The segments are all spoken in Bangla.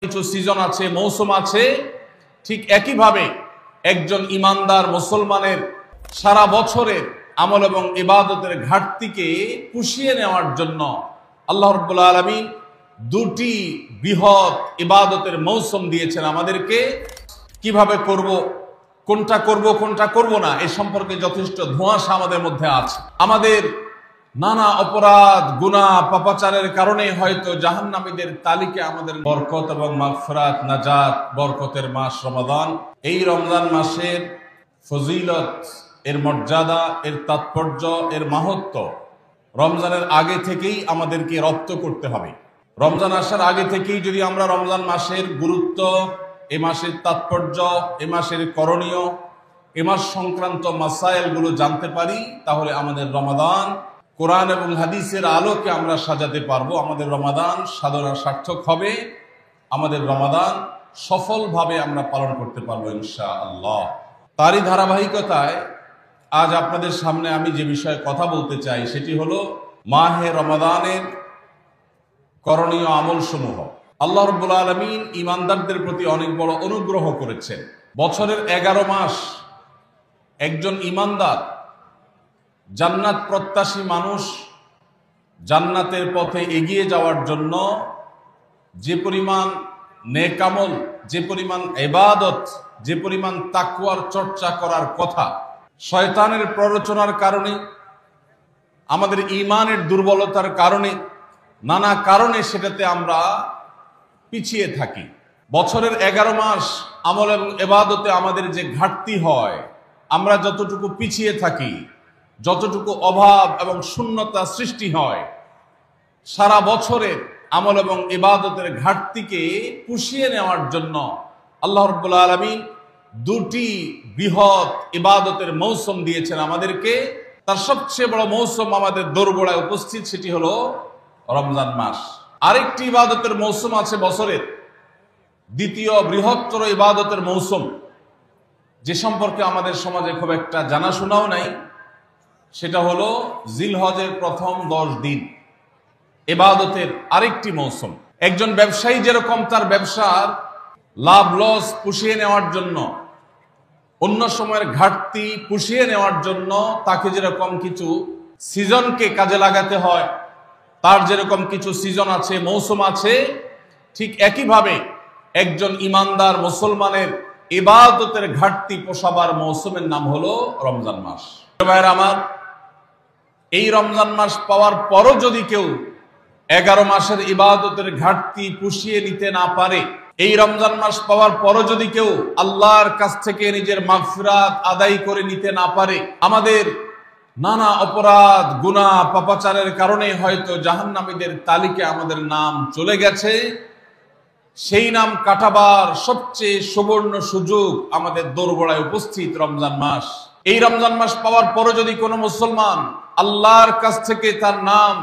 কিছু সিজন আছে, মৌসুম আছে। ঠিক একইভাবে একজন ইমানদার মুসলমানের সারা বছরের আমল এবং ইবাদতের ঘাটতিকে পুষিয়ে নেওয়ার জন্য আল্লাহ রাব্বুল আলামিন দুটি বৃহৎ ইবাদতের মৌসুম দিয়েছেন আমাদেরকে। কিভাবে করব, কোনটা করব না, এই সম্পর্কে যথেষ্ট ধোঁয়াশা আমাদের মধ্যে আছে। আমাদের নানা অপরাধ, গুনাহ, পাপাচারের কারণে হয়তো জাহান্নামীদের তালিকা আমাদের বরকত এবং মাগফিরাত, নাজাত, বরকতের মাস রমাদান। এই রমজান মাসের ফজিলত, এর মর্যাদা, এর তাৎপর্য, এর মাহাত্ম্য রমজানের আগে থেকেই আমাদেরকে রপ্ত করতে হবে। রমজান আসার আগে থেকেই যদি আমরা রমজান মাসের গুরুত্ব, এ মাসের তাৎপর্য, এ মাসের করণীয়, এ মাস সংক্রান্ত মাসাইলগুলো জানতে পারি, তাহলে আমাদের রমাদান কোরআন এবং হাদিসের আলোকে আমরা সাজাতে পারবো। আমাদের রমাদান সাধনা সার্থক হবে, আমাদের রমাদান সফলভাবে আমরা পালন করতে পারবো ইনশাআল্লাহ। তারই ধারাবাহিকতায় আজ আপনাদের সামনে আমি যে বিষয়ে কথা বলতে চাই সেটি হলো মাহে রমাদানের করণীয় আমল সমূহ। আল্লাহ রাব্বুল আলামিন ঈমানদারদের প্রতি অনেক বড় অনুগ্রহ করেছেন। বছরের 11 মাস একজন ঈমানদার, জান্নাত প্রত্যাশী মানুষ জান্নাতের পথে এগিয়ে যাওয়ার জন্য যে পরিমাণ নেক আমল, যে পরিমাণ ইবাদত, যে পরিমাণ তাকওয়ার চর্চা করার কথা, শয়তানের প্ররোচনার কারণে, আমাদের ঈমানের দুর্বলতার কারণে, নানা কারণে সেটাতে আমরা পিছিয়ে থাকি। বছরের 11 মাস আমল এবং ইবাদতে আমাদের যে ঘাটতি হয়, আমরা যতটুকু পিছিয়ে থাকি, যতটুকু অভাব এবং শূন্যতা সৃষ্টি হয়, সারা বছরের আমল এবং ইবাদতের ঘাটতিকে পুষিয়ে নেওয়ার জন্য আল্লাহ রাব্বুল আলামিন দুটি বৃহৎ ইবাদতের মৌসুম দিয়েছেন আমাদেরকে। তার সবচেয়ে বড় মৌসুম আমাদের দোরগোড়ায় উপস্থিত, সেটি হলো রমজান মাস। আরেকটি ইবাদতের মৌসুম আছে বছরের, দ্বিতীয় বৃহত্তর ইবাদতের মৌসুম, যে সম্পর্কে আমাদের সমাজে খুব একটা জানাশোনাও নাই, সেটা হলো জিলহজের প্রথম 10 দিন ইবাদতের আরেকটি মৌসুম। একজন ব্যবসায়ী যেরকম তার ব্যবসার লাভ লস পুষিয়ে নেওয়ার জন্য, অন্য সময়ের ঘাটতি পুষিয়ে নেওয়ার জন্য তাকে যেরকম কিছু সিজনকে কাজে লাগাতে হয়, তার যেরকম কিছু সিজন আছে, মৌসুম আছে, ঠিক একইভাবে একজন ইমানদার মুসলমানের ইবাদতের ঘাটতি পোষাবার মৌসুমের নাম হলো রমজান মাস। ভাইরা আমার, এই রমজান মাস পাওয়ার পরও যদি কেউ 11 মাসের ইবাদতের ঘাটতি পুষিয়ে নিতে না পারে, এই রমজান মাস পাওয়ার পরও যদি কেউ আল্লাহর কাছ থেকে নিজের মাগফিরাত আদায় করে নিতে না পারে, আমাদের নানা অপরাধ, গুনাহ, পাপাচারের কারণে হয়তো জাহান্নামীদের তালিকায় আমাদের নাম চলে গেছে, সেই নাম কাটাবার সবচেয়ে সুবর্ণ সুযোগ আমাদের দোরগোড়ায় উপস্থিত রমজান মাস। এই রমজান মাস পাওয়ার পরও যদি কোনো মুসলমান আল্লাহর কাছ থেকে তার নাম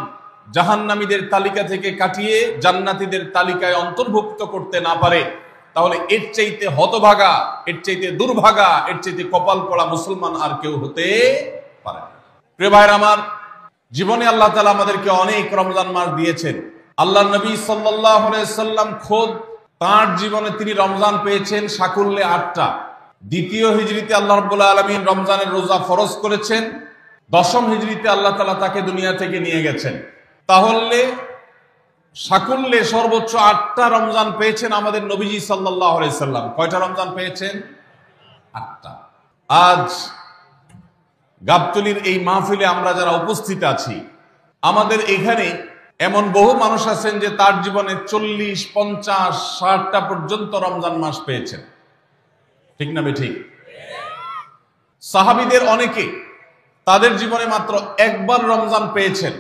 জাহান্নামীদের তালিকা থেকে কাটিয়ে জান্নাতীদের তালিকায় অন্তর্ভুক্ত করতে না পারে, তাহলে এর চাইতে হতভাগা, এর চাইতে দুর্ভাগা, এর চাইতে কপাল পড়া মুসলমান আর কেউ হতে পারে না। প্রিয় ভাইরা আমার, জীবনে আল্লাহ তাআলা আমাদেরকে অনেক রমজান মাস দিয়েছেন। আল্লাহ নবী সাল্লাল্লাহু আলাইহি সাল্লাম খোদ তার জীবনে তিনি রমজান পেয়েছেন সাকুল্যে 8টা। দ্বিতীয় হিজরিতে আল্লাহ রাব্বুল আলামিন রমজানের রোজা ফরজ করেছেন। 10ম হিজরিতে আল্লাহ তাআলা তাকে দুনিয়া থেকে নিয়ে গেছেন। তাহলে সাকুল্যে সর্বোচ্চ 8টা রমজান পেয়েছেন আমাদের নবীজি সাল্লাল্লাহু আলাইহি সাল্লাম। কয়টা রমজান পেয়েছেন? 8টা। আজ গাবতলীর এই মাহফিলে আমরা যারা উপস্থিত আছি, আমাদের এখানে এমন বহু মানুষ আছেন যে তার জীবনে 40, 50, 60টা পর্যন্ত রমজান মাস পেয়েছেন। ঠিক না বেঠিক? সাহাবীদের অনেকে তাদের জীবনে মাত্র একবার রমজান পেয়েছেন।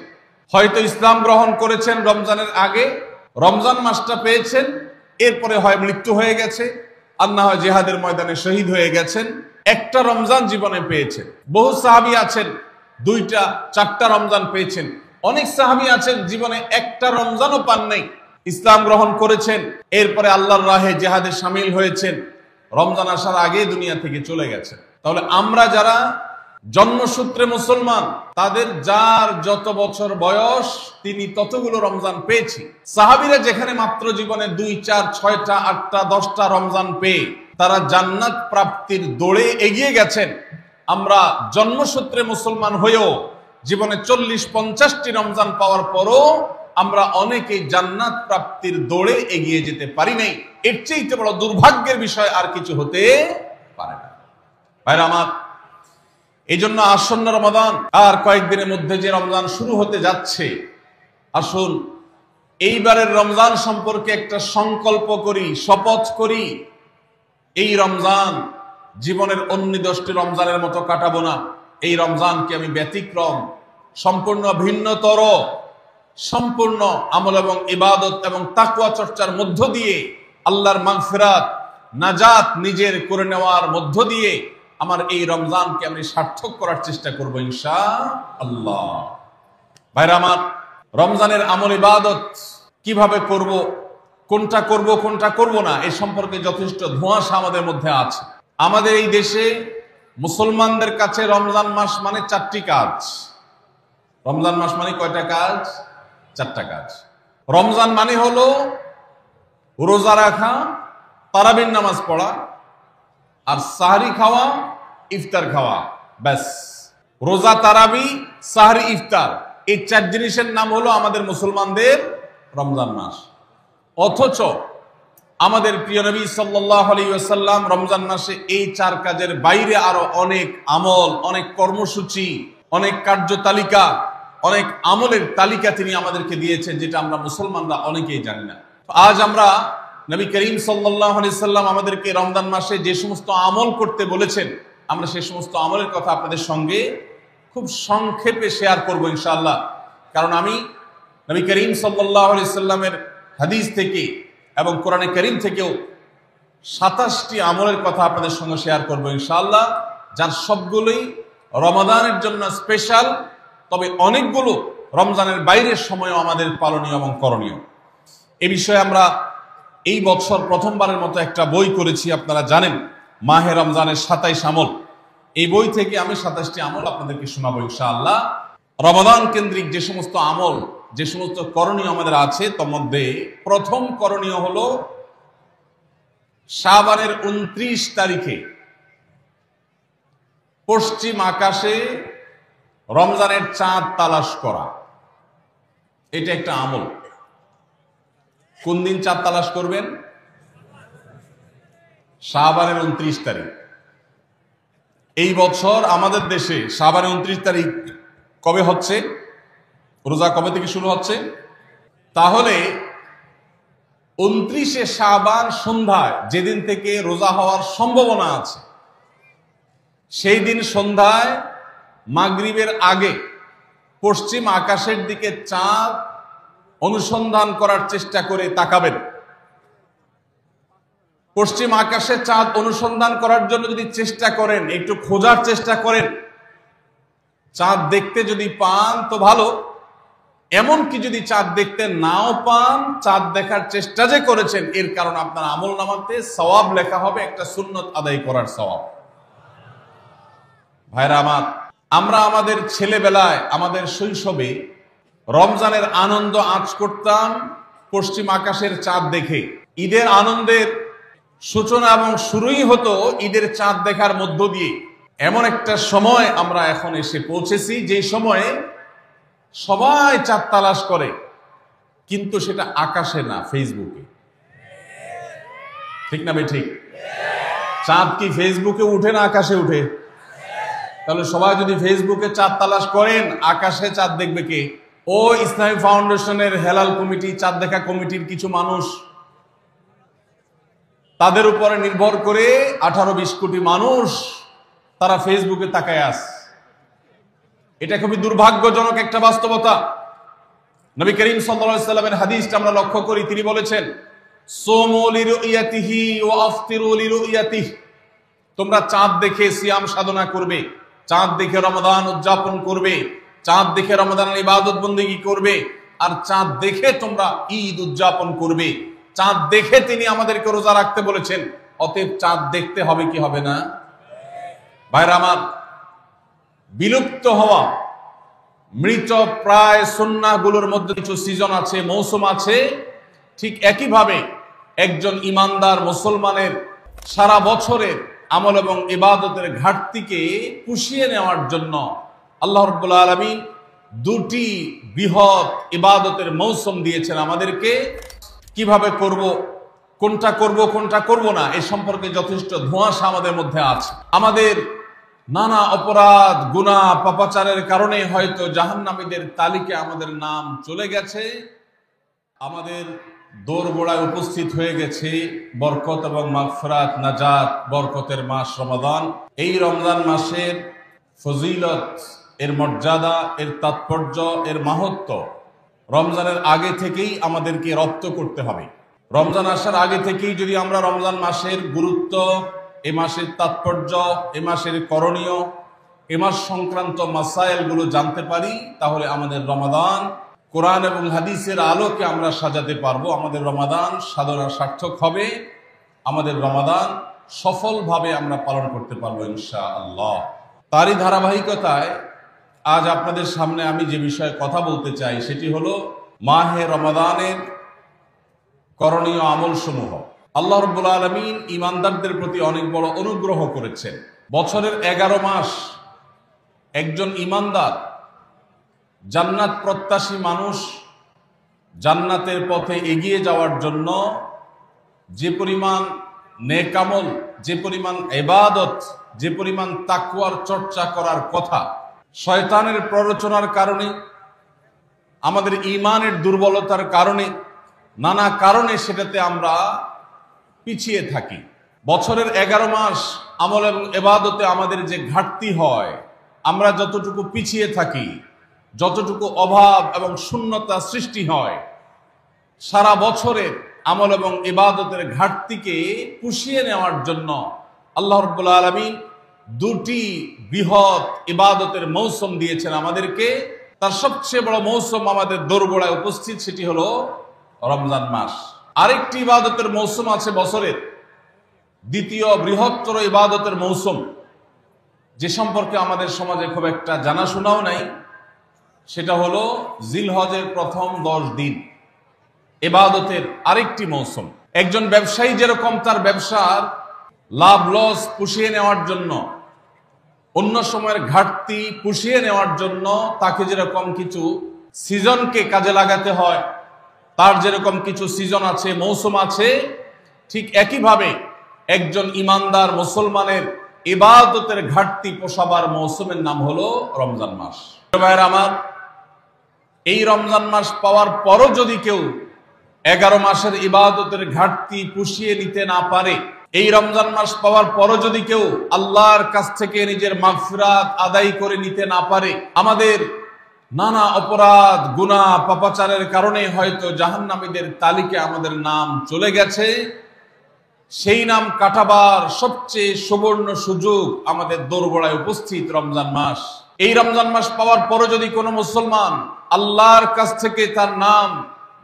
হয়তো ইসলাম গ্রহণ করেছেন রমজানের আগে, রমজান মাসটা পেয়েছেন, এরপরে হয় মৃত্যু হয়ে গেছে, আর না হয় জিহাদের ময়দানে শহীদ হয়ে গেছেন। একটা রমজান জীবনে পেয়েছেন। বহু সাহাবী আছেন 2টা, 4টা রমজান পেয়েছেন। অনেক সাহাবী আছেন জীবনে একটা রমজানও পান নাই, ইসলাম গ্রহণ করেছেন, এরপরে আল্লাহর রাহে জিহাদে শামিল হয়েছেন, রমজান আসার আগে দুনিয়া থেকে চলে গেছেন। তাহলে আমরা যারা জন্মসূত্রে মুসলমান, তাদের যার যত বছর বয়স তিনি ততগুলো রমজান পেয়েছি। সাহাবীরা যেখানে মাত্র জীবনে 2, 4, 6টা, 8টা, 10টা রমজান পেয়ে তারা জান্নাত প্রাপ্তির দৌড়ে এগিয়ে গেছেন, আমরা জন্মসূত্রে মুসলমান হয়েও জীবনে 40-50টি রমজান পাওয়ার পরও আমরা অনেকেই জান্নাত প্রাপ্তির দৌড়ে এগিয়ে যেতে পারি নাই। এর চেয়ে বড় দুর্ভাগ্যের বিষয় আর কিছু হতে পারে না। ভাইরা আমার, এই জন্য আসন্ন রমাদান আর কয়েকদিনের মধ্যে যে রমজান শুরু হতে যাচ্ছে, আসুন এইবারের রমজান সম্পর্কে একটা সংকল্প করি, শপথ করি। এই রমজান জীবনের অন্য 10টি রমজানের মতো কাটাবো না। এই রমজানকে আমি ব্যতিক্রম, সম্পূর্ণ ভিন্নতর, সম্পূর্ণ আমল এবং ইবাদত এবং তাকওয়া চর্চার মধ্য দিয়ে আল্লাহর মাগফিরাত, নাজাত নিজের করে নেওয়ার মধ্য দিয়ে আমার এই রমজানকে আমি সার্থক করার চেষ্টা করব ইনশাআল্লাহ। ভাইরা আমার, রমজানের আমল ইবাদত কিভাবে করব, কোনটা করব কোনটা করব না, এই সম্পর্কে যথেষ্ট ধোঁয়াশা আমাদের মধ্যে আছে। আমাদের এই দেশে মুসলমানদের কাছে রমজান মাস মানে 4টি কাজ। রমজান মাস মানে কয়টা কাজ? 4টা কাজ। রমজান মানে হলো রোজা রাখা, তারাবির নামাজ পড়া, আর সাহরি খাওয়া, ইফতার খাওয়া, ব্যাস। রোজা, তারাবি, সাহরি, ইফতার, এই 4 জিনিসের নাম হলো আমাদের মুসলমানদের রমজান মাস। অথচ আমাদের প্রিয় নবী সাল্লাল্লাহু আলাইহি ওয়াসাল্লাম রমজান মাসে এই 4 কাজের বাইরে আরো অনেক আমল, অনেক কর্মসূচি, অনেক কার্যতালিকা, অনেক আমলের তালিকা তিনি আমাদেরকে দিয়েছেন, যেটা আমরা মুসলমানরা অনেকেই জানি না। আজ আমরা নবী করিম সাল্লাল্লাহু আলাইহি সাল্লাম আমাদেরকে রমজান মাসে যে সমস্ত আমল করতে বলেছেন, আমরা সেই সমস্ত আমলের কথা আপনাদের সঙ্গে খুব সংক্ষেপে শেয়ার করব ইনশাআল্লাহ। কারণ আমি নবী করিম সাল্লাল্লাহু আলাইহি সাল্লামের হাদিস থেকে এবং কোরআনে কারীম থেকেও 27টি আমলের কথা আপনাদের সঙ্গে শেয়ার করব ইনশাআল্লাহ, যার সবগুলোই রমাদানের জন্য স্পেশাল, তবে অনেকগুলো রমজানের বাইরের সময়ও আমাদের পালনীয় এবং করণীয়। এ বিষয়ে আমরা এই বছর প্রথমবারের মতো একটা বই করেছি, আপনারা জানেন, মাহে রমজানের 27 আমল। এই বই থেকে আমি 27টি আমল আপনাদেরকে শোনাবো ইনশাআল্লাহ। রমাদান কেন্দ্রিক যে সমস্ত আমল, যে সমস্ত করণীয় আমাদের আছে, তার মধ্যে প্রথম করণীয় হলো শাবানের 29 তারিখে পশ্চিম আকাশে রমজানের চাঁদ তালাশ করা। এটা একটা আমল। কোন দিন চাঁদ তালাশ করবেন? শাবানের 29 তারিখ। এই বছর আমাদের দেশে শাবানের 29 তারিখ কবে হচ্ছে? রোজা কবে থেকে শুরু হচ্ছে? তাহলে 29শে শাবান সন্ধ্যায়, যেদিন থেকে রোজা হওয়ার সম্ভাবনা আছে, সেই দিন সন্ধ্যায় মাগরিবের আগে পশ্চিম আকাশের দিকে চাঁদ অনুসন্ধান করার চেষ্টা করে তাকাবেন। পশ্চিম আকাশে চাঁদ অনুসন্ধান করার জন্য যদি চেষ্টা করেন, একটু খোঁজার চেষ্টা করেন, চাঁদ দেখতে যদি পান তো ভালো, এমনকি যদি চাঁদ দেখতে নাও পান, চাঁদ দেখার চেষ্টা যে করেছেন এর কারণ আপনার আমল নামাতে সওয়াব লেখা হবে, একটা সুন্নত আদায় করার সওয়াব। ভাইরা আমার, আমরা আমাদের ছেলেবেলায়, আমাদের শৈশবে রমজানের আনন্দ আঁচ করতাম পশ্চিম আকাশের চাঁদ দেখে। ঈদের আনন্দের সূচনা এবং শুরুই হতো ঈদের চাঁদ দেখার মধ্য দিয়ে। এমন একটা সময় আমরা এখন এসে পৌঁছেছি, যে সময়ে সবাই চাঁদ তালাশ করে, কিন্তু সেটা আকাশে না, ফেসবুকে। ঠিক না ভাই? ঠিক। চাঁদ কি ফেসবুকে উঠে না আকাশে উঠে? তাহলে সবাই যদি ফেসবুকে চাঁদ তালাশ করেন, আকাশে চাঁদ দেখবে কে? ও ইসলামী ফাউন্ডেশনের হেলাল কমিটি, চাঁদ দেখা কমিটির কিছু মানুষ, তাদের উপরে নির্ভর করে 18-20 কোটি মানুষ তারা ফেসবুকে তাকায় আছে। এটা খুবই দুর্ভাগ্যজনক একটা বাস্তবতা। নবী করিম সাল্লাল্লাহু আলাইহি সাল্লামের হাদিসটা আমরা লক্ষ্য করি, তিনি বলেছেন, সুমু লিরুয়াতিহি ওয়া আফতিরু লিরুয়াতিহি, তোমরা চাঁদ দেখে সিয়াম সাধনা করবে, চাঁদ দেখে রমাদান উদযাপন করবে, চাঁদ দেখে রমাদানের ইবাদত বন্দেগী করবে, আর চাঁদ দেখে তোমরা ঈদ উদযাপন করবে। চাঁদ দেখে তিনি আমাদেরকে রোজা রাখতে বলেছেন। অতএব চাঁদ দেখতে হবে কি হবে না? ভাইরা আমার, বিলুপ্ত হওয়া মৃত প্রায় সুন্নাহগুলোর মধ্যে কিছু সিজন আছে, মৌসুম আছে। ঠিক একইভাবে একজন ইমানদার মুসলমানের সারা বছরের আমল এবং ইবাদতের ঘাটতিকে পুষিয়ে নেওয়ার জন্য আল্লাহ রাব্বুল আলামিন দুটি বৃহৎ ইবাদতের মৌসুম দিয়েছেন আমাদেরকে। কিভাবে করব, কোনটা করব কোনটা করব না, এ সম্পর্কে যথেষ্ট ধোঁয়াশা আমাদের মধ্যে আছে। আমাদের নানা অপরাধ, গুনাহ, পাপাচারের কারণে হয়তো জাহান্নামীদের তালিকায় আমাদের নাম চলে গেছে। আমাদের দোরগোড়ায় উপস্থিত হয়ে গেছে বরকত এবং মাগফিরাত, নাজাত, বরকতের মাস রমাদান। এই রমজান মাসের ফজিলত, এর মর্যাদা, এর তাৎপর্য, এর মাহাত্ম্য রমজানের আগে থেকেই আমাদেরকে রপ্ত করতে হবে। রমজান আসার আগে থেকেই যদি আমরা রমজান মাসের গুরুত্ব, এ মাসের তাৎপর্য, এ মাসের করণীয়, এ মাস সংক্রান্ত মাসাইলগুলো জানতে পারি, তাহলে আমাদের রমাদান কোরআন এবং হাদিসের আলোকে আমরা সাজাতে পারবো। আমাদের রমাদান সাধনা সার্থক হবে, আমাদের রমাদান সফলভাবে আমরা পালন করতে পারবো ইনশাআল্লাহ। তারই ধারাবাহিকতায় আজ আপনাদের সামনে আমি যে বিষয়ে কথা বলতে চাই সেটি হলো মাহে রমাদানের করণীয় আমলসমূহ। আল্লাহ রাব্বুল আলামিন ঈমানদারদের প্রতি অনেক বড় অনুগ্রহ করেছেন। বছরের 11 মাস একজন ঈমানদার, জান্নাত প্রত্যাশী মানুষ জান্নাতের পথে এগিয়ে যাওয়ার জন্য যে পরিমাণ নেক আমল, যে পরিমাণ ইবাদত, যে পরিমাণ তাকওয়ার চর্চা করার কথা, শয়তানের প্ররোচনার কারণে, আমাদের ঈমানের দুর্বলতার কারণে, নানা কারণে সেটাতে আমরা পিছিয়ে থাকি। বছরের 11 মাস আমল এবং ইবাদতে আমাদের যে ঘাটতি হয়, আমরা যতটুকু পিছিয়ে থাকি, যতটুকু অভাব এবং শূন্যতা সৃষ্টি হয়, সারা বছরের আমল এবং ইবাদতের ঘাটতিকে পুষিয়ে নেওয়ার জন্য আল্লাহ রাব্বুল আলামিন দুটি বৃহৎ ইবাদতের মৌসুম দিয়েছেন আমাদেরকে। তার সবচেয়ে বড় মৌসুম আমাদের দোরগোড়ায় উপস্থিত, সেটি হলো রমজান মাস। আরেকটি ইবাদতের মৌসুম আছে বছরের, দ্বিতীয় বৃহত্তর ইবাদতের মৌসুম, যে সম্পর্কে আমাদের সমাজে খুব একটা জানাশোনাও নাই, সেটা হলো জিলহজের প্রথম 10 দিন ইবাদতের আরেকটি মৌসুম। একজন ব্যবসায়ী যেরকম তার ব্যবসার লাভ লস পুষিয়ে নেওয়ার জন্য, অন্য সময়ের ঘাটতি পুষিয়ে নেওয়ার জন্য তাকে যেরকম কিছু সিজনকে কাজে লাগাতে হয়, তার যেরকম কিছু সিজন আছে, মৌসুম আছে, ঠিক একইভাবে একজন ইমানদার মুসলমানের ইবাদতের ঘাটতি পোষাবার মৌসুমের নাম হলো রমজান মাস। ভাইয়েরা আমার, এই রমজান মাস পাওয়ার পরও যদি কেউ 11 মাসের ইবাদতের ঘাটতি পুষিয়ে নিতে না পারে, এই রমজান মাস পাওয়ার পরও যদি কেউ আল্লাহর কাছ থেকে নিজের মাগফিরাত আদায় করে নিতে না পারে, আমাদের নানা অপরাধ, গুনাহ, পাপাচারের কারণে হয়তো জাহান্নামীদের তালিকায় আমাদের নাম চলে গেছে, সেই নাম কাটাবার সবচেয়ে সুবর্ণ সুযোগ আমাদের দোরগোড়ায় উপস্থিত রমজান মাস। এই রমজান মাস পাওয়ার পরও যদি কোনো মুসলমান আল্লাহর কাছ থেকে তার নাম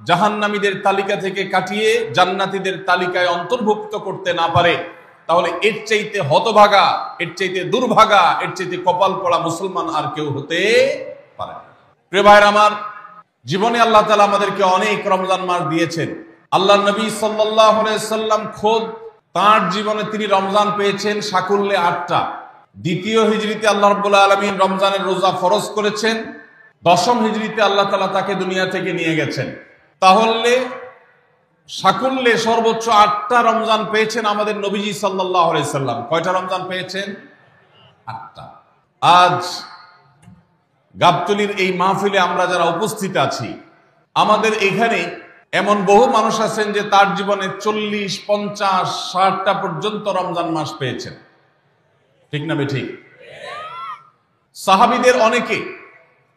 জাহান্নামীদের তালিকা থেকে কাটিয়ে জান্নাতীদের তালিকায় অন্তর্ভুক্ত করতে না পারে, তাহলে এর চাইতে হতভাগা, এর চাইতে দুর্ভাগা, এর চাইতে কপাল পড়া মুসলমান আর কেউ হতে পারে না। প্রিয় ভাইরা আমার, জীবনে আল্লাহ তাআলা আমাদেরকে অনেক রমজান মাস দিয়েছেন। আল্লাহ নবী সাল্লাল্লাহু আলাইহি সাল্লাম খোদ তার জীবনে তিনি রমজান পেয়েছেন সাকুল্যে 8টা। দ্বিতীয় হিজরিতে আল্লাহ রাব্বুল আলামিন রমজানের রোজা ফরজ করেছেন। 10ম হিজরিতে আল্লাহ তাআলা তাকে দুনিয়া থেকে নিয়ে গেছেন। তাহলে সাকুল্যে সর্বোচ্চ 8টা রমজান পেয়েছেন আমাদের নবীজি সাল্লাল্লাহু আলাইহি সাল্লাম। কয়টা রমজান পেয়েছেন? 8টা। আজ গাবতলীর এই মাহফিলে আমরা যারা উপস্থিত আছি, আমাদের এখানে এমন বহু মানুষ আছেন যে তার জীবনে 40, 50, 60টা পর্যন্ত রমজান মাস পেয়েছেন। ঠিক না বেঠিক? সাহাবীদের অনেকে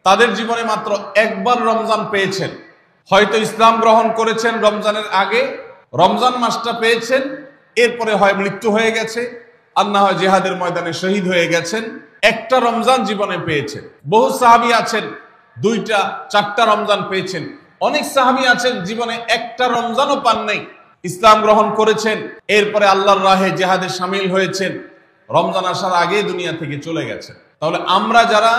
তাদের জীবনে মাত্র একবার রমজান পেয়েছেন। হয়তো ইসলাম গ্রহণ করেছেন রমজানের আগে, রমজান মাসটা পেয়েছেন, এরপরে হয় মৃত্যু হয়ে গেছে, আর না হয় জিহাদের ময়দানে শহীদ হয়ে গেছেন। একটা রমজান জীবনে পেয়েছেন। বহু সাহাবী আছেন 2টা, 4টা রমজান পেয়েছেন। অনেক সাহাবী আছেন জীবনে একটা রমজানও পান নাই, ইসলাম গ্রহণ করেছেন, এরপরে আল্লাহর রাহে জিহাদে শামিল হয়েছেন, রমজান আসার আগে দুনিয়া থেকে চলে গেছেন। তাহলে আমরা যারা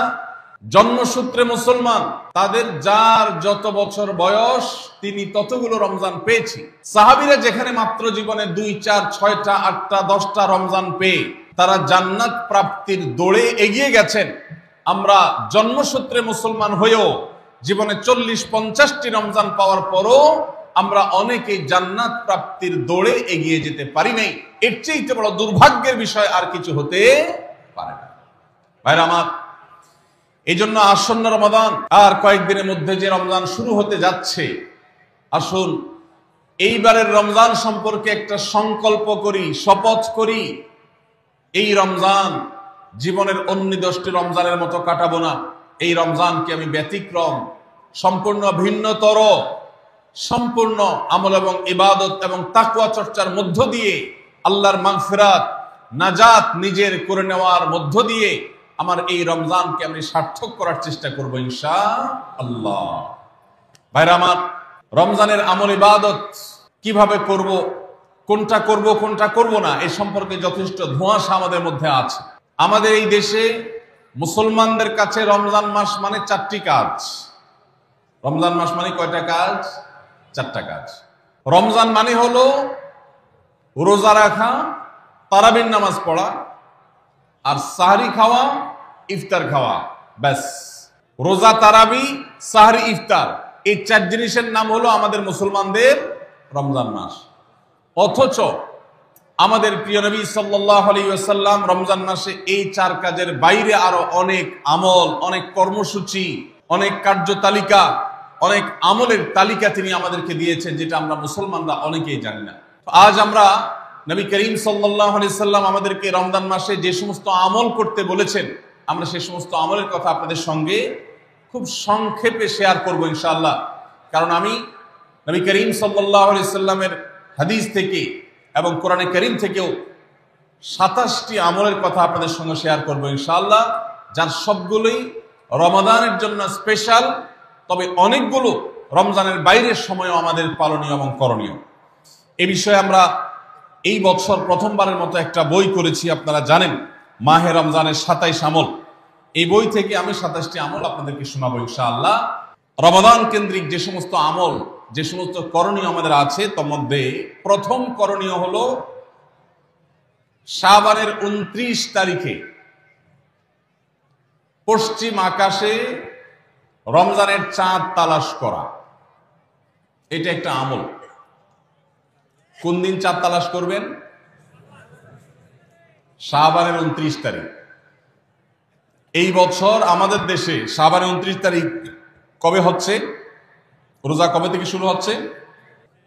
জন্মসূত্রে মুসলমান, তাদের যার যত বছর বয়স তিনি ততগুলো রমজান পেয়েছি। সাহাবীরা যেখানে মাত্র জীবনে 2, 4, 6টা, 8টা, 10টা রমজান পেয়ে তারা জান্নাত প্রাপ্তির দৌড়ে এগিয়ে গেছেন, আমরা জন্মসূত্রে মুসলমান হয়েও জীবনে 40-50টি রমজান পাওয়ার পরও আমরা অনেকেই জান্নাত প্রাপ্তির দৌড়ে এগিয়ে যেতে পারি নাই। এর চেয়ে বড় দুর্ভাগ্যের বিষয় আর কিছু হতে পারে না। ভাইরা আমার, এই জন্য আসন্ন রমাদান আর কয়েকদিনের মধ্যে যে রমজান শুরু হতে যাচ্ছে, আসুন এইবারের রমজান সম্পর্কে একটা সংকল্প করি, শপথ করি। এই রমজান জীবনের অন্য 10টি রমজানের মতো কাটাবো না। এই রমজানকে আমি ব্যতিক্রম, সম্পূর্ণ ভিন্নতর, সম্পূর্ণ আমল এবং ইবাদত এবং তাকওয়া চর্চার মধ্য দিয়ে আল্লাহর মাগফিরাত, নাজাত নিজের করে নেওয়ার মধ্য দিয়ে আমার এই রমজানকে আমি সার্থক করার চেষ্টা করব ইনশাআল্লাহ। ভাইরা আমার, রমজানের আমল ইবাদত কিভাবে করব, কোনটা করব কোনটা করব না, এই সম্পর্কে যথেষ্ট ধোঁয়াশা আমাদের মধ্যে আছে। আমাদের এই দেশে মুসলমানদের কাছে রমজান মাস মানে 4টি কাজ। রমজান মাস মানে কয়টা কাজ? 4টা কাজ। রমজান মানে হলো রোজা রাখা, তারাবির নামাজ পড়া, আর সাহরি খাওয়া, ইফতার খাওয়া, ব্যাস। রোজা, তারাবি, সাহরি, ইফতার, এই 4 জিনিসের নাম হলো আমাদের মুসলমানদের রমজান মাস। অথচ আমাদের প্রিয় নবী সাল্লাল্লাহু আলাইহি ওয়াসাল্লাম রমজান মাসে এই 4 কাজের বাইরে আরো অনেক আমল, অনেক কর্মসূচি, অনেক কার্যতালিকা, অনেক আমলের তালিকা তিনি আমাদেরকে দিয়েছেন, যেটা আমরা মুসলমানরা অনেকেই জানি না। আজ আমরা নবী করিম সাল্লাল্লাহু আলাইহি ওয়াসাল্লাম আমাদেরকে রমজান মাসে যে সমস্ত আমল করতে বলেছেন, আমরা সেই সমস্ত আমলের কথা আপনাদের সঙ্গে খুব সংক্ষেপে শেয়ার করব ইনশাআল্লাহ। কারণ আমি নবী করিম সাল্লাল্লাহু আলাইহি ওয়াসাল্লামের হাদিস থেকে এবং কোরআনে কারীম থেকেও 27টি আমলের কথা আপনাদের সঙ্গে শেয়ার করব ইনশাআল্লাহ, যার সবগুলোই রমাদানের জন্য স্পেশাল, তবে অনেকগুলো রমজানের বাইরের সময়ও আমাদের পালনীয় এবং করণীয়। এই বিষয়ে আমরা এই বছর প্রথমবারের মতো একটা বই করেছি, আপনারা জানেন, মাহে রমজানের 27 আমল। এই বই থেকে আমি 27টি আমল আপনাদেরকে শোনাবো ইনশাআল্লাহ। রমাদান কেন্দ্রিক যে সমস্ত আমল, যে সমস্ত করণীয় আমাদের আছে, তার মধ্যে প্রথম করণীয় হলো শাবানের 29 তারিখে পশ্চিম আকাশে রমজানের চাঁদ তালাশ করা। এটা একটা আমল। কোন দিন চাঁদ তালাশ করবেন? শাবানের 29 তারিখ। এই বছর আমাদের দেশে শাবানের 29 তারিখ কবে হচ্ছে? রোজা কবে থেকে শুরু হচ্ছে?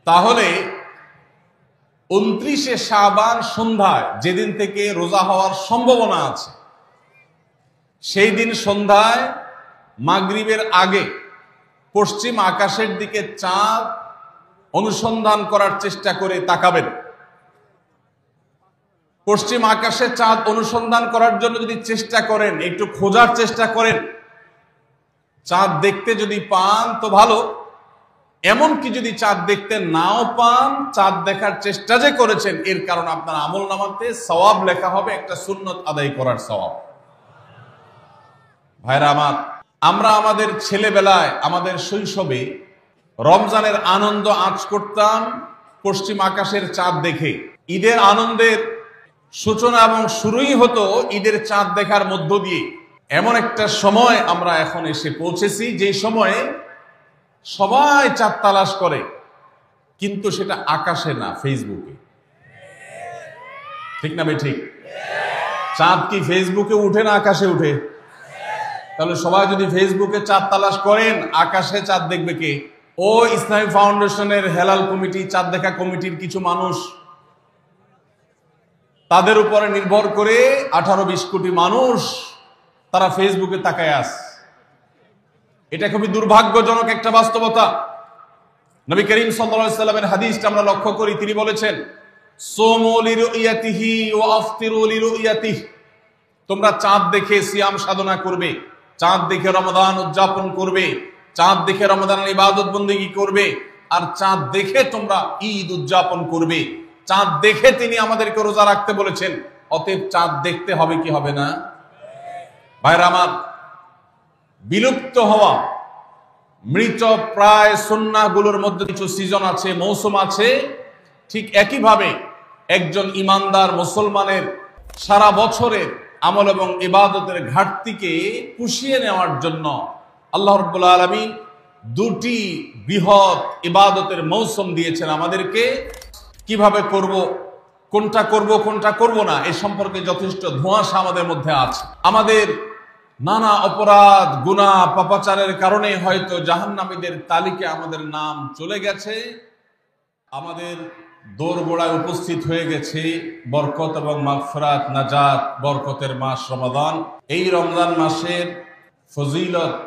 তাহলে 29শে শাবান সন্ধ্যায়, যেদিন থেকে রোজা হওয়ার সম্ভাবনা আছে, সেই দিন সন্ধ্যায় মাগরিবের আগে পশ্চিম আকাশের দিকে চাঁদ অনুসন্ধান করার চেষ্টা করে তাকাবেন। পশ্চিম আকাশে চাঁদ অনুসন্ধান করার জন্য যদি চেষ্টা করেন, একটু খোঁজার চেষ্টা করেন, চাঁদ দেখতে যদি পান তো ভালো, এমনকি যদি চাঁদ দেখতে নাও পান, চাঁদ দেখার চেষ্টা যে করেছেন এর কারণ আপনার আমল নামাতে সওয়াব লেখা হবে, একটা সুন্নত আদায় করার সওয়াব। ভাইরা আমার, আমরা আমাদের ছেলেবেলায়, আমাদের শৈশবে রমজানের আনন্দ আঁচ করতাম পশ্চিম আকাশের চাঁদ দেখে। ঈদের আনন্দের সূচনা এবং শুরুই হতো ঈদের চাঁদ দেখার মধ্য দিয়ে। এমন একটা সময় আমরা এখন এসে পৌঁছেছি, যে সময়ে সবাই চাঁদ তালাশ করে, কিন্তু সেটা আকাশে না, ফেসবুকে। ঠিক না ভাই? ঠিক। চাঁদ কি ফেসবুকে উঠে না আকাশে উঠে? তাহলে সবাই যদি ফেসবুকে চাঁদ তালাশ করেন, আকাশে চাঁদ দেখবে কে? ও ইসলামী ফাউন্ডেশনের হেলাল কমিটি, চাঁদ দেখা কমিটির কিছু মানুষ, তাদের উপরে নির্ভর করে 18-20 কোটি মানুষ তারা ফেসবুকে তাকায় আছে। এটা খুবই দুর্ভাগ্যজনক একটা বাস্তবতা। নবী করিম সাল্লাল্লাহু আলাইহি ওয়াসাল্লামের হাদিসটা আমরা লক্ষ্য করি, তিনি বলেছেন, সুমু লিরুয়াতিহি ওয়া আফতিরু লিরুয়াতিহি, তোমরা চাঁদ দেখে সিয়াম সাধনা করবে, চাঁদ দেখে রমাদান উদযাপন করবে, চাঁদ দেখে রমাদানের ইবাদত বন্দেগী করবে, আর চাঁদ দেখে তোমরা ঈদ উদযাপন করবে। চাঁদ দেখে তিনি আমাদেরকে রোজা রাখতে বলেছেন। অতএব চাঁদ দেখতে হবে কি হবে না? ভাইরা আমার, বিলুপ্ত হওয়া মৃত প্রায় সুন্নাহগুলোর মধ্যে কিছু সিজন আছে, মৌসুম আছে। ঠিক একইভাবে একজন ইমানদার মুসলমানের সারা বছরের আমল এবং ইবাদতের ঘাটতিকে পুষিয়ে নেওয়ার জন্য আল্লাহ রাব্বুল আলামিন দুটি বৃহৎ ইবাদতের মৌসুম দিয়েছেন আমাদেরকে। কিভাবে করব, কোনটা করব কোনটা করব না, এ সম্পর্কে যথেষ্ট ধোঁয়াশা আমাদের মধ্যে আছে। আমাদের নানা অপরাধ, গুনাহ, পাপাচারের কারণে হয়তো জাহান্নামীদের তালিকায় আমাদের নাম চলে গেছে। আমাদের দোরগোড়ায় উপস্থিত হয়ে গেছে বরকত এবং মাগফিরাত, নাজাত, বরকতের মাস রমাদান। এই রমজান মাসের ফজিলত,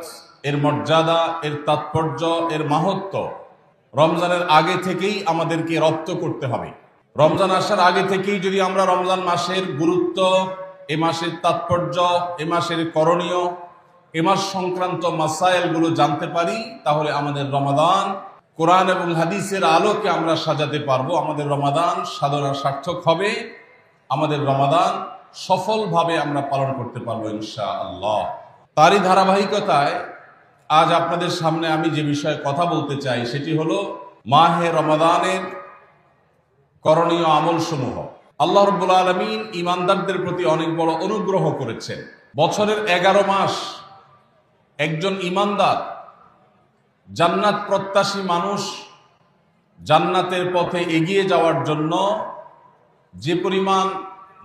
এর মর্যাদা, এর তাৎপর্য, এর মাহাত্ম্য রমজানের আগে থেকেই আমাদেরকে রপ্ত করতে হবে। রমজান আসার আগে থেকেই যদি আমরা রমজান মাসের গুরুত্ব, এ মাসের তাৎপর্য, এ মাসের করণীয়, এ মাস সংক্রান্ত মাসাইলগুলো জানতে পারি, তাহলে আমাদের রমাদান কোরআন এবং হাদিসের আলোকে আমরা সাজাতে পারবো। আমাদের রমাদান সাধনা সার্থক হবে, আমাদের রমাদান সফলভাবে আমরা পালন করতে পারবো ইনশাআল্লাহ। তারই ধারাবাহিকতায় আজ আপনাদের সামনে আমি যে বিষয়ে কথা বলতে চাই সেটি হলো মাহে রমাদানের করণীয় আমলসমূহ। আল্লাহ রাব্বুল আলামিন ঈমানদারদের প্রতি অনেক বড় অনুগ্রহ করেছেন। বছরের 11 মাস একজন ঈমানদার, জান্নাত প্রত্যাশী মানুষ জান্নাতের পথে এগিয়ে যাওয়ার জন্য যে পরিমাণ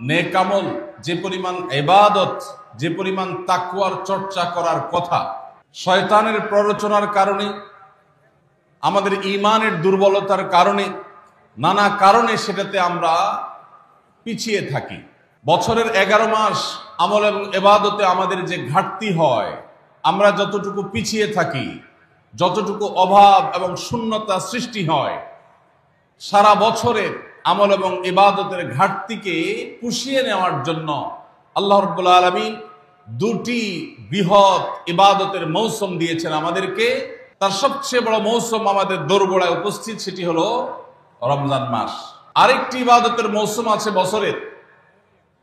নেক আমল, যে পরিমাণ ইবাদত, যে পরিমাণ তাকওয়ার চর্চা করার কথা, শয়তানের প্ররোচনার কারণে, আমাদের ঈমানের দুর্বলতার কারণে, নানা কারণে সেটাতে আমরা পিছিয়ে থাকি। বছরের 11 মাস আমল এবং ইবাদতে আমাদের যে ঘাটতি হয়, আমরা যতটুকু পিছিয়ে থাকি, যতটুকু অভাব এবং শূন্যতা সৃষ্টি হয়, সারা বছরের আমল এবং ইবাদতের ঘাটতিকে পুষিয়ে নেওয়ার জন্য আল্লাহ রাব্বুল আলামিন দুটি বৃহৎ ইবাদতের মৌসুম দিয়েছেন আমাদেরকে। তার সবচেয়ে বড় মৌসুম আমাদের দোরগোড়ায় উপস্থিত, সেটি হলো রমজান মাস। আরেকটি ইবাদতের মৌসুম আছে বছরের,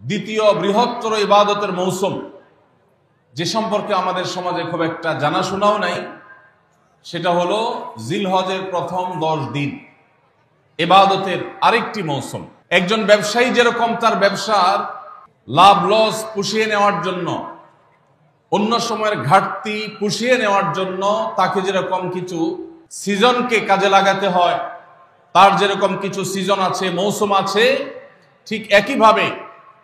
দ্বিতীয় বৃহত্তর ইবাদতের মৌসুম, যে সম্পর্কে আমাদের সমাজে খুব একটা জানাশোনাও নাই, সেটা হলো জিলহজের প্রথম 10 দিন, ইবাদতের আরেকটি মৌসুম। একজন ব্যবসায়ী যেরকম তার ব্যবসার লাভ লস পুষিয়ে নেওয়ার জন্য, অন্য সময়ের ঘাটতি পুষিয়ে নেওয়ার জন্য তাকে যেরকম কিছু সিজনকে কাজে লাগাতে হয়, তার যেরকম কিছু সিজন আছে, মৌসুম আছে, ঠিক একইভাবে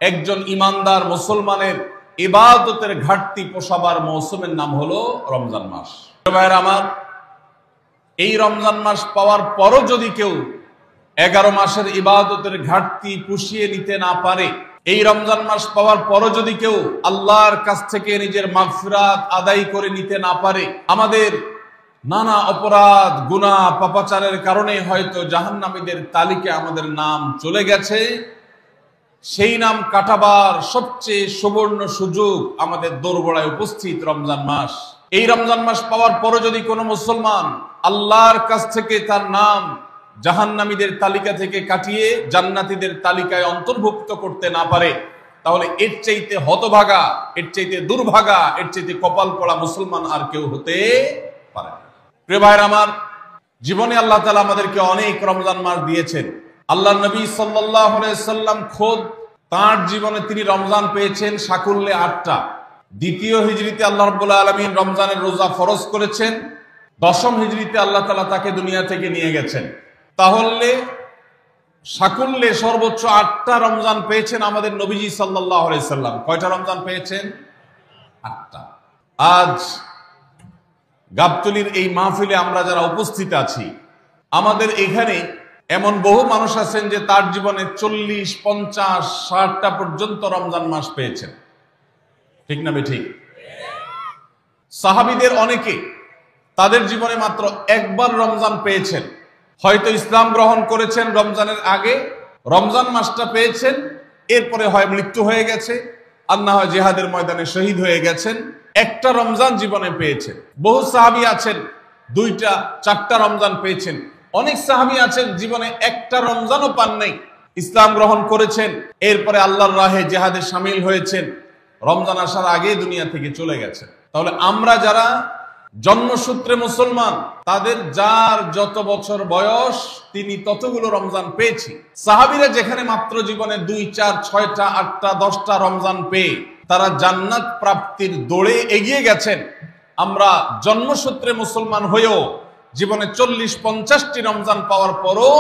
একজন ইমানদার মুসলমানের ইবাদতের ঘাটতি পোষাবার মৌসুমের নাম হলো রমজান মাস। ভাইরা আমার, এই রমজান মাস পাওয়ার পরও যদি কেউ 11 মাসের ইবাদতের ঘাটতি পুষিয়ে নিতে না পারে, এই রমজান মাস পাওয়ার পরও যদি কেউ আল্লাহর কাছ থেকে নিজের মাগফিরাত আদায় করে নিতে না পারে, আমাদের নানা অপরাধ, গুনাহ, পাপাচারের কারণে হয়তো জাহান্নামীদের তালিকায় আমাদের নাম চলে গেছে। সেই নাম কাটাবার সবচেয়ে সুবর্ণ সুযোগ আমাদের দোরগোড়ায় উপস্থিত রমজান মাস। এই রমজান মাস পাওয়ার পরও যদি কোনো মুসলমান আল্লাহর কাছ থেকে তার নাম জাহান্নামীদের তালিকা থেকে কাটিয়ে জান্নাতীদের তালিকায় অন্তর্ভুক্ত করতে না পারে, তাহলে এর চাইতে হতভাগা, এর চাইতে দুর্ভাগা, এর চাইতে কপাল পড়া মুসলমান আর কেউ হতে পারে না। প্রিয় ভাইরা আমার, জীবনে আল্লাহ তাআলা আমাদেরকে অনেক রমজান মাস দিয়েছেন। আল্লাহ নবী সাল্লাল্লাহু আলাইহি সাল্লাম খোদ তার জীবনে তিনি রমজান পেয়েছেন সাকুল্যে 8টা। দ্বিতীয় হিজরিতে আল্লাহ রাব্বুল আলামিন রমজানের রোজা ফরজ করেছেন। 10ম হিজরিতে আল্লাহ তাআলা তাকে দুনিয়া থেকে নিয়ে গেছেন। তাহলে সাকুল্যে সর্বোচ্চ 8টা রমজান পেয়েছেন আমাদের নবীজি সাল্লাল্লাহু আলাইহি সাল্লাম। কয়টা রমজান পেয়েছেন? 8টা। আজ গাবতলীর এই মাহফিলে আমরা যারা উপস্থিত আছি, আমাদের এখানে এমন বহু মানুষ আছেন যে তার জীবনে 40, 50, 60টা পর্যন্ত রমজান মাস পেয়েছেন। ঠিক না বেঠিক? সাহাবীদের অনেকে তাদের জীবনে মাত্র একবার রমজান পেয়েছেন। হয়তো ইসলাম গ্রহণ করেছেন রমজানের আগে, রমজান মাসটা পেয়েছেন, এরপরে হয় মৃত্যু হয়ে গেছে, আর না হয় জিহাদের ময়দানে শহীদ হয়ে গেছেন। একটা রমজান জীবনে পেয়েছেন। বহু সাহাবী আছেন 2টা, 4টা রমজান পেয়েছেন। অনেক সাহাবী আছেন জীবনে একটা রমজানও পান নাই, ইসলাম গ্রহণ করেছেন, এরপরে আল্লাহর রাহে জিহাদে শামিল হয়েছেন, রমজান আসার আগে দুনিয়া থেকে চলে গেছে। তাহলে আমরা যারা জন্মসূত্রে মুসলমান, তাদের যার যত বছর বয়স তিনি ততগুলো রমজান পেয়েছি। সাহাবীরা যেখানে মাত্র জীবনে 2, 4, 6টা, 8টা, 10টা রমজান পেয়ে তারা জান্নাত প্রাপ্তির দৌড়ে এগিয়ে গেছেন, আমরা জন্মসূত্রে মুসলমান হয়েও জীবনে 40-50টি রমজান পাওয়ার পরও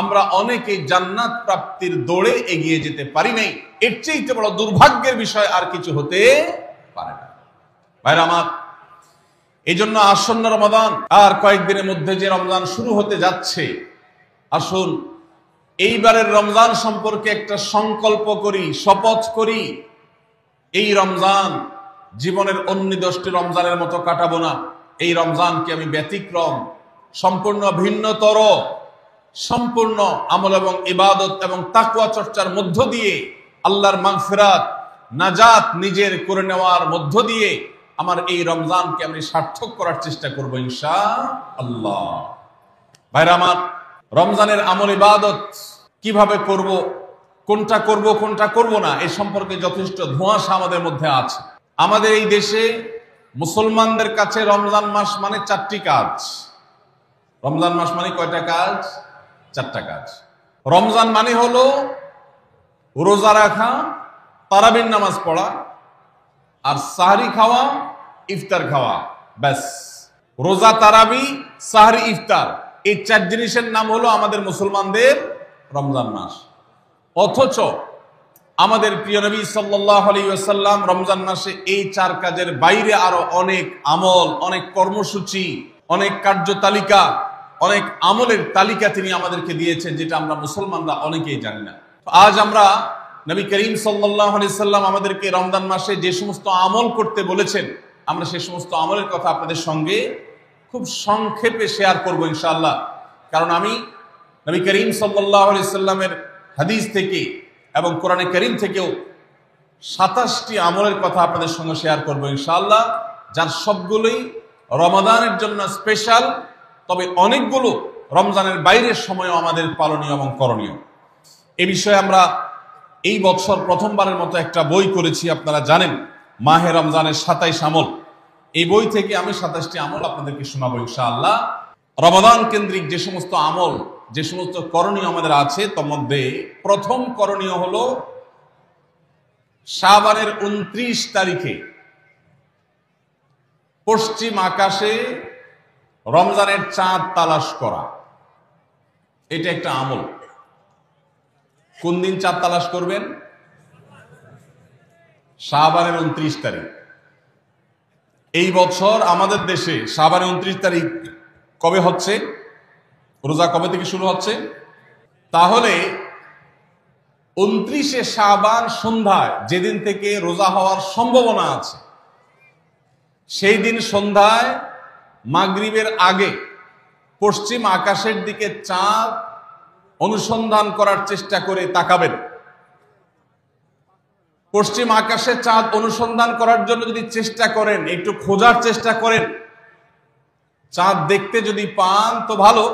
আমরা অনেকেই জান্নাত প্রাপ্তির দৌড়ে এগিয়ে যেতে পারি নাই। এর চেয়ে বড় দুর্ভাগ্যের বিষয় আর কিছু হতে পারে না। ভাইরা আমার, এই জন্য আসন্ন রমাদান আর কয়েকদিনের মধ্যে যে রমজান শুরু হতে যাচ্ছে, আসুন এইবারের রমজান সম্পর্কে একটা সংকল্প করি, শপথ করি। এই রমজান জীবনের অন্য 10টি রমজানের মতো কাটাবো না। এই রমজানকে আমি ব্যতিক্রম, সম্পূর্ণ ভিন্নতর, সম্পূর্ণ আমল এবং ইবাদত এবং তাকওয়া চর্চার মধ্য দিয়ে আল্লাহর মাগফিরাত, নাজাত নিজের করে নেওয়ার মধ্য দিয়ে আমার এই রমজানকে আমি সার্থক করার চেষ্টা করব ইনশাআল্লাহ। ভাইরা আমার, রমজানের আমল ইবাদত কিভাবে করব, কোনটা করব কোনটা করব না, এই সম্পর্কে যথেষ্ট ধোঁয়াশা আমাদের মধ্যে আছে। আমাদের এই দেশে মুসলমানদের কাছে রমজান মাস মানে 4টি কাজ। রমজান মাস মানে কয়টা কাজ? 4টা কাজ। রমজান মানে হলো রোজা রাখা, তারাবির নামাজ পড়া, আর সাহরি খাওয়া, ইফতার খাওয়া, ব্যাস। রোজা, তারাবি, সাহরি, ইফতার, এই 4 জিনিসের নাম হলো আমাদের মুসলমানদের রমজান মাস। অথচ আমাদের প্রিয় নবী সাল্লাল্লাহু আলাইহি ওয়াসাল্লাম রমজান মাসে এই 4 কাজের বাইরে আরো অনেক আমল, অনেক কর্মসূচি, অনেক কার্যতালিকা, অনেক আমলের তালিকা তিনি আমাদেরকে দিয়েছেন, যেটা আমরা মুসলমানরা অনেকেই জানি না। আজ আমরা নবী করিম সাল্লাল্লাহু আলাইহি ওয়াসাল্লাম আমাদেরকে রমজান মাসে যে সমস্ত আমল করতে বলেছেন, আমরা সেই সমস্ত আমলের কথা আপনাদের সঙ্গে খুব সংক্ষেপে শেয়ার করব ইনশাআল্লাহ। কারণ আমি নবী করিম সাল্লাল্লাহু আলাইহি ওয়াসাল্লামের হাদিস থেকে এবং কোরআনে কারীম থেকেও 27টি আমলের কথা আপনাদের সঙ্গে শেয়ার করব ইনশাআল্লাহ, যার সবগুলোই রমাদানের জন্য স্পেশাল, তবে অনেকগুলো রমজানের বাইরের সময়ও আমাদের পালনীয় এবং করণীয়। এ বিষয়ে আমরা এই বছর প্রথমবারের মতো একটা বই করেছি, আপনারা জানেন, মাহে রমজানের 27 আমল। এই বই থেকে আমি 27টি আমল আপনাদেরকে শোনাবো ইনশাআল্লাহ। রমাদান কেন্দ্রিক যে সমস্ত আমল, যে সমস্ত করণীয় আমাদের আছে, তার মধ্যে প্রথম করণীয় হলো শাবানের 29 তারিখে পশ্চিম আকাশে রমজানের চাঁদ তালাশ করা। এটা একটা আমল। কোন দিন চাঁদ তালাশ করবেন? শাবানের 29 তারিখ। এই বছর আমাদের দেশে শাবানের 29 তারিখ কবে হচ্ছে? রোজা কবে থেকে শুরু হচ্ছে? তাহলে 29শে শাবান সন্ধ্যায়, যেদিন থেকে রোজা হওয়ার সম্ভাবনা আছে, সেই দিন সন্ধ্যায় মাগরিবের আগে পশ্চিম আকাশের দিকে চাঁদ অনুসন্ধান করার চেষ্টা করে তাকাবেন। পশ্চিম আকাশে চাঁদ অনুসন্ধান করার জন্য যদি চেষ্টা করেন, একটু খোঁজার চেষ্টা করেন, চাঁদ দেখতে যদি পান তো ভালো,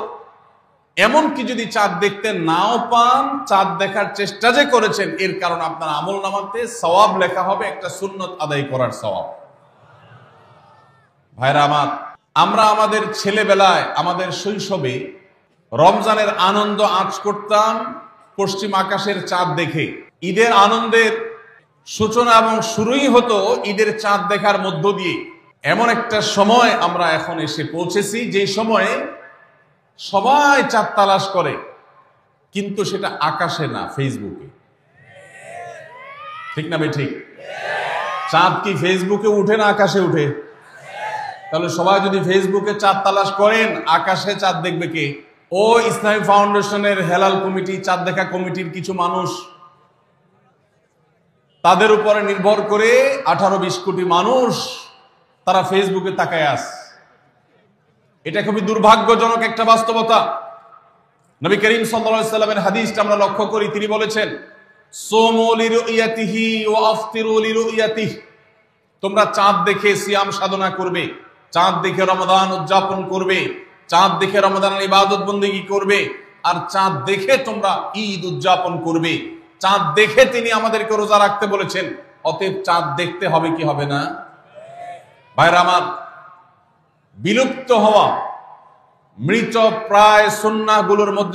এমনকি যদি চাঁদ দেখতে নাও পান, চাঁদ দেখার চেষ্টা যে করেছেন এর কারণ আপনার আমল নামাতে সওয়াব লেখা হবে, একটা সুন্নত আদায় করার সওয়াব। ভাইরা আমার, আমরা আমাদের ছেলেবেলায়, আমাদের শৈশবে রমজানের আনন্দ আঁচ করতাম পশ্চিম আকাশের চাঁদ দেখে। ঈদের আনন্দের সূচনা এবং শুরুই হতো ঈদের চাঁদ দেখার মধ্য দিয়ে। এমন একটা সময় আমরা এখন এসে পৌঁছেছি যে সময়ে সবাই চাঁদ তালাশ করে, কিন্তু সেটা আকাশে না, ফেসবুকে। ঠিক না ঠিক? চাঁদ কি ফেসবুকে উঠে না আকাশে উঠে? তাহলে সবাই যদি ফেসবুকে চাঁদ তালাশ করেন, আকাশে চাঁদ দেখবে কে? ও ইসলামী ফাউন্ডেশনের হেলাল কমিটি, চাঁদ দেখা কমিটির কিছু মানুষ, তাদের উপরে নির্ভর করে 18-20 কোটি মানুষ তারা ফেসবুকে তাকায় আছে। এটা খুবই দুর্ভাগ্যজনক একটা বাস্তবতা। নবী করিম সাল্লাল্লাহু আলাইহি ওয়াসাল্লামের হাদিসটা আমরা লক্ষ্য করি, তিনি বলেছেন, সুমু লিরুয়াতিহি ওয়া আফতিরু লিরুয়াতিহি, তোমরা চাঁদ দেখে সিয়াম সাধনা করবে, চাঁদ দেখে রমাদান উদযাপন করবে, চাঁদ দেখে রমাদানের ইবাদত বন্দেগী করবে, আর চাঁদ দেখে তোমরা ঈদ উদযাপন করবে। চাঁদ দেখে তিনি আমাদেরকে রোজা রাখতে বলেছেন, অতএব চাঁদ দেখতে হবে কি হবে না? ভাইরা আমার, বিলুপ্ত হওয়া মৃত প্রায় সুন্নাহগুলোর মধ্যে